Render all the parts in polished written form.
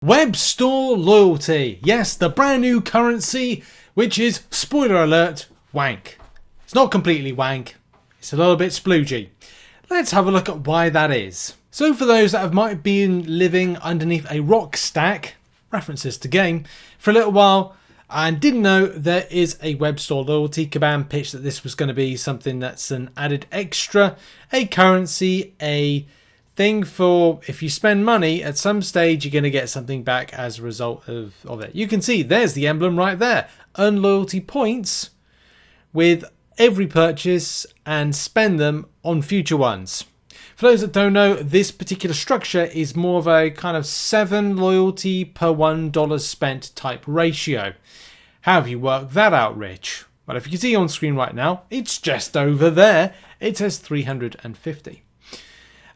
Web store loyalty. Yes, the brand new currency, which is, spoiler alert, wank. It's not completely wank. It's a little bit sploogey. Let's have a look at why that is. So for those that have might been living underneath a rock stack, references to game, for a little while, and didn't know there is a web store loyalty, Kabam pitched that this was going to be something that's an added extra, a currency, a thing for if you spend money at some stage you're going to get something back as a result of it. You can see there's the emblem right there. Earn loyalty points with every purchase and spend them on future ones. For those that don't know, this particular structure is more of a kind of 7 loyalty per $1 spent type ratio. How have you worked that out, Rich? Well, if you can see on screen right now, it's just over there. It says 350.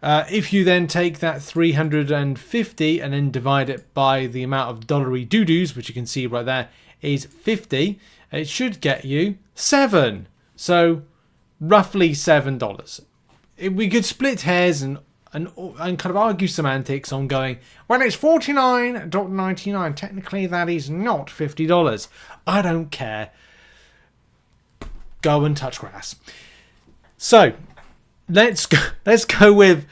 If you then take that 350 and then divide it by the amount of dollary doo-doos, which you can see right there is 50, it should get you 7. So roughly $7. We could split hairs and kind of argue semantics on going, well, it's $49.99. Technically, that is not $50. I don't care. Go and touch grass. So let's go with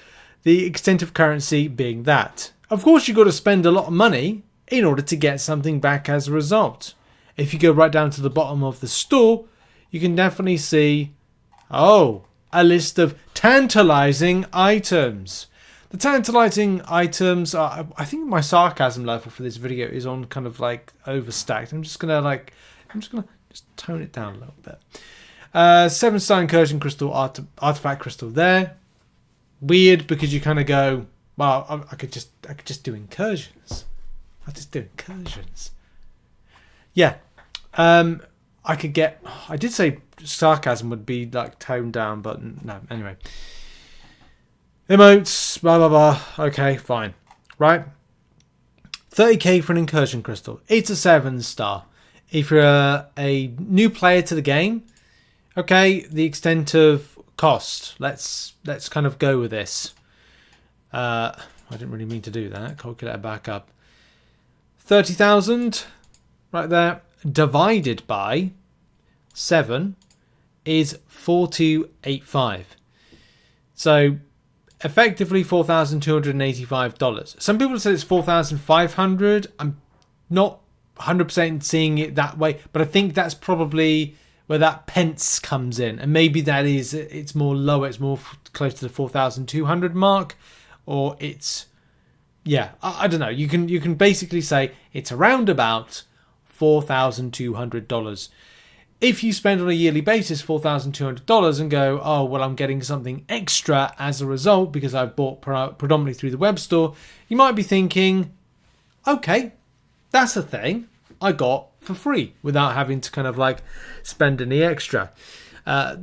the extent of currency being that. Of course, you've got to spend a lot of money in order to get something back as a result. If you go right down to the bottom of the store, you can definitely see, a list of tantalizing items. The tantalizing items are, I think my sarcasm level for this video is on kind of like overstacked. I'm just gonna tone it down a little bit. 7-star incursion crystal, artifact crystal there. Weird because you kind of go, well, I could just do incursions. I just do incursions. Yeah, I could get. I did say sarcasm would be like toned down, but no. Anyway, emotes, blah blah blah. Okay, fine, right. 30k for an incursion crystal. It's a 7-star. If you're a new player to the game. Okay, the extent of cost. Let's kind of go with this. I didn't really mean to do that. Calculator back up. 30,000 right there divided by 7 is 4285. So effectively $4,285. Some people say it's 4,500. I'm not 100% seeing it that way, but I think that's probably where that pence comes in, and maybe it's more lower, it's more close to the 4,200 mark, or it's, yeah, I don't know. You can basically say it's around about $4,200. If you spend on a yearly basis $4,200 and go, oh well, I'm getting something extra as a result because I've bought predominantly through the web store, you might be thinking, okay, that's a thing I got for free without having to kind of like spend any extra. I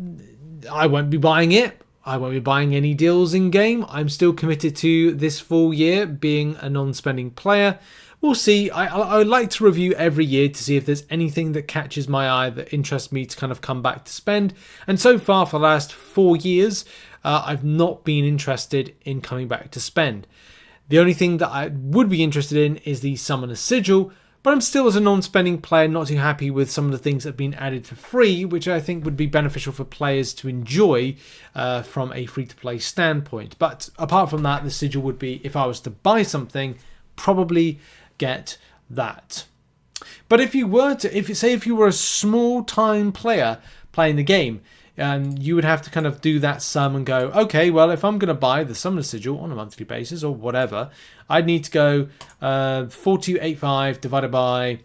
won't be buying it. I won't be buying any deals in game. I'm still committed to this full year being a non-spending player. We'll see. I would like to review every year to see if there's anything that catches my eye that interests me to kind of come back to spend. And so far for the last 4 years, I've not been interested in coming back to spend. The only thing that I would be interested in is the Summoner Sigil, but I'm still, as a non-spending player, not too happy with some of the things that have been added for free, which I think would be beneficial for players to enjoy from a free-to-play standpoint. But apart from that, the Sigil would be, if I was to buy something, probably get that. But if you were to, if you were a small-time player playing the game, you would have to kind of do that sum and go, okay, well, if I'm going to buy the Summoner Sigil on a monthly basis or whatever, I'd need to go 4285 divided by,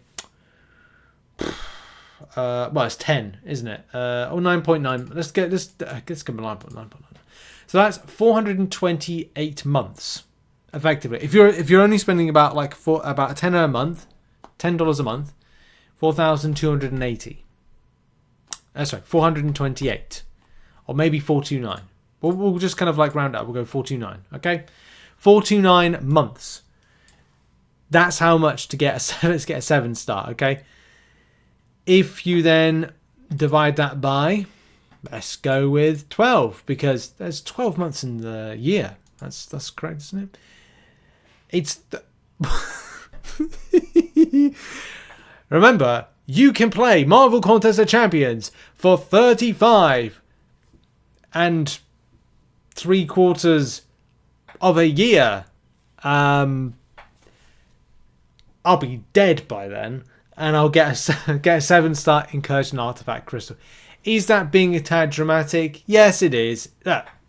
well, it's 10, isn't it? Or 9.9. Let's go 9.9. So that's 428 months, effectively. If you're only spending about about $10 a month, $10 a month, 4,280. Sorry, 428, or maybe 429. We'll just kind of like round up. We'll go 429. Okay, 429 months. That's how much to get a 7-star. Okay, if you then divide that by, let's go with 12 because there's 12 months in the year. That's correct, isn't it? It's Remember, you can play Marvel Contest of Champions for 35 and 3/4 of a year. I'll be dead by then, and I'll get a 7-star Incursion Artifact Crystal. Is that being a tad dramatic? Yes, it is.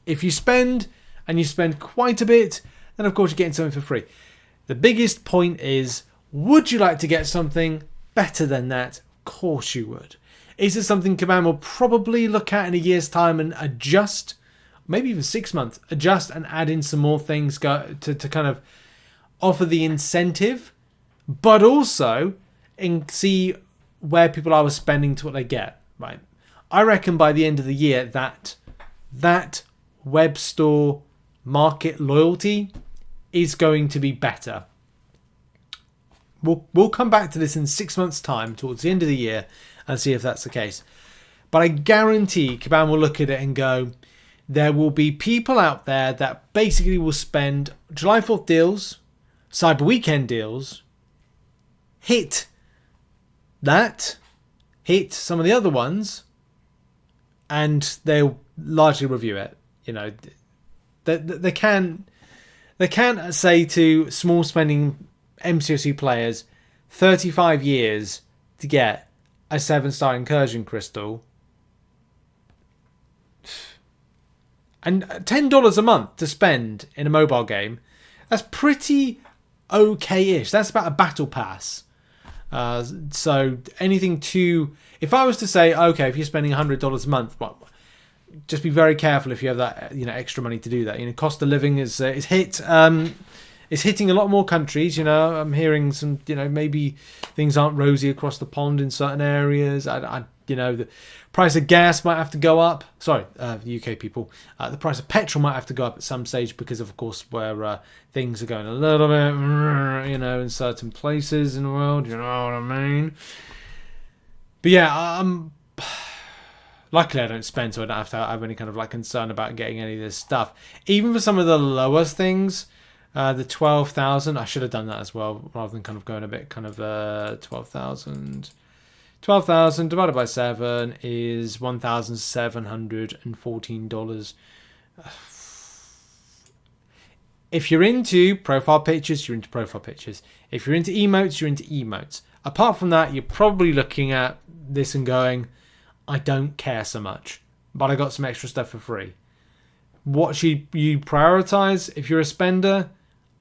If you spend, and you spend quite a bit, then of course you're getting something for free. The biggest point is, would you like to get something better than that? Of course you would. Is it something Kabam will probably look at in a year's time and adjust? Maybe even 6 months. Adjust and add in some more things to kind of offer the incentive, but also see where people are spending to what they get. Right. I reckon by the end of the year that web store market loyalty is going to be better. We'll come back to this in 6 months' time, towards the end of the year, and see if that's the case. But I guarantee Kabam will look at it and go, there will be people out there that basically will spend July 4th deals, Cyber Weekend deals, hit some of the other ones, and they'll largely review it. You know, they can't say to small spending MCOC players 35 years to get a 7-star Incursion Crystal and $10 a month to spend in a mobile game. That's pretty okay-ish. That's about a battle pass. So anything if I was to say, okay, if you're spending $100 a month, well, just be very careful if you have that, extra money to do that. Cost of living is hit. It's hitting a lot more countries. I'm hearing some, maybe things aren't rosy across the pond in certain areas. The price of gas might have to go up. Sorry, UK people. The price of petrol might have to go up at some stage because of course, where things are going a little bit, in certain places in the world. You know what I mean? But yeah, luckily I don't spend, so I don't have to have any kind of concern about getting any of this stuff. Even for some of the lowest things, the 12,000, I should have done that as well, rather than kind of going a bit 12,000. 12,000 divided by 7 is $1,714. If you're into profile pictures, you're into profile pictures. If you're into emotes, you're into emotes. Apart from that, you're probably looking at this and going, I don't care so much, but I got some extra stuff for free. What should you prioritize if you're a spender?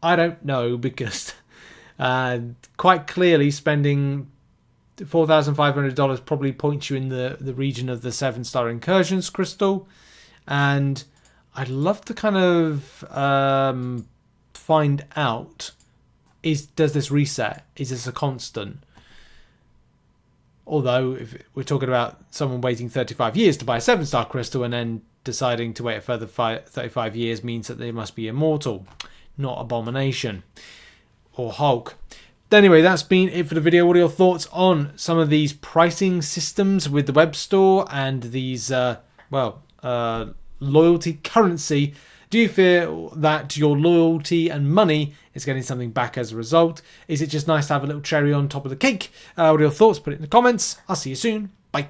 I don't know, because quite clearly spending $4,500 probably points you in the region of the 7-star Incursions Crystal. And I'd love to kind of find out, does this reset? Is this a constant? Although, if we're talking about someone waiting 35 years to buy a 7-star crystal and then deciding to wait a further 35 years means that they must be immortal, not Abomination or Hulk. Anyway, that's been it for the video. What are your thoughts on some of these pricing systems with the web store and these, loyalty currency? Do you feel that your loyalty and money is getting something back as a result? Is it just nice to have a little cherry on top of the cake? What are your thoughts? Put it in the comments. I'll see you soon. Bye.